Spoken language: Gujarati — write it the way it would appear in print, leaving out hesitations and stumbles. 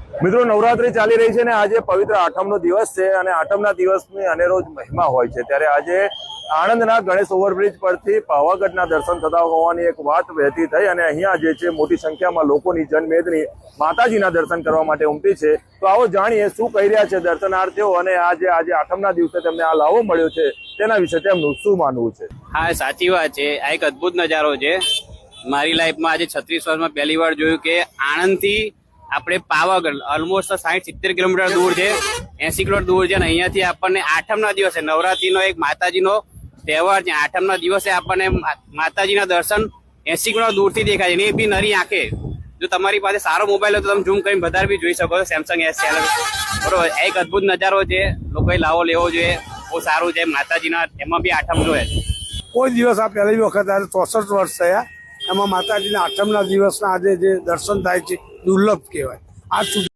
મિત્રો, નવરાત્રી ચાલી રહી છે ને આજે પવિત્ર આઠમનો દિવસ છે અને આઠમના દિવસની અનેરો જ મહિમા હોય છે। ત્યારે આજે આણંદના ગણેશ ઓવરબ્રિજ પરથી પાવાગઢના દર્શન થતા હોવાની એક વાત વહેતી થઈ અને અહીંયા જે છે મોટી સંખ્યામાં લોકોની જનમેદની માતાજીના દર્શન કરવા માટે ઉમટી છે। તો આવો જાણીએ શું કહી રહ્યા છે દર્શનાર્થીઓ અને આજે આઠમના દિવસે તેમને આ લાવો મળ્યો છે તેના વિશે તેમનું શું માનવું છે। હા, સાચી વાત છે। આ એક અદભુત નજારો છે। મારી લાઈફમાં આજે 36 વર્ષમાં પહેલી વાર જોયું કે આણંદથી આપણે પાવાગઢ ઓલમોસ્ટ 60-70 કિલોમીટર દૂર છે, 80 કિલોમીટર દૂર છે અને અહીંયાથી આપણને આઠમના દિવસે નવરાત્રીનો એક માતાજીનો તહેવાર છે। આઠમના દિવસે આપણને માતાજીના દર્શન 80 કિલોમીટર દૂરથી દેખાય છે, એ બી નરી આંખે। જો તમારી પાસે સારો મોબાઈલ હોય તો તમે ઝૂમ કરીને વધારે બી જોઈ શકો છો, સેમસંગ S7 બરોબર। એક અદભુત નજારો છે, લોકોએ લાવો લેવો જોઈએ, બહુ સારું છે માતાજીના, એમાં બી આઠમ જોઈએ। કોઈ દિવસ આ પહેલી વખત આજે 64 વર્ષ થયા, એમાં માતાજીના આઠમના દિવસના આજે જે દર્શન થાય છે દુર્લભ કહેવાય। આજ સુધી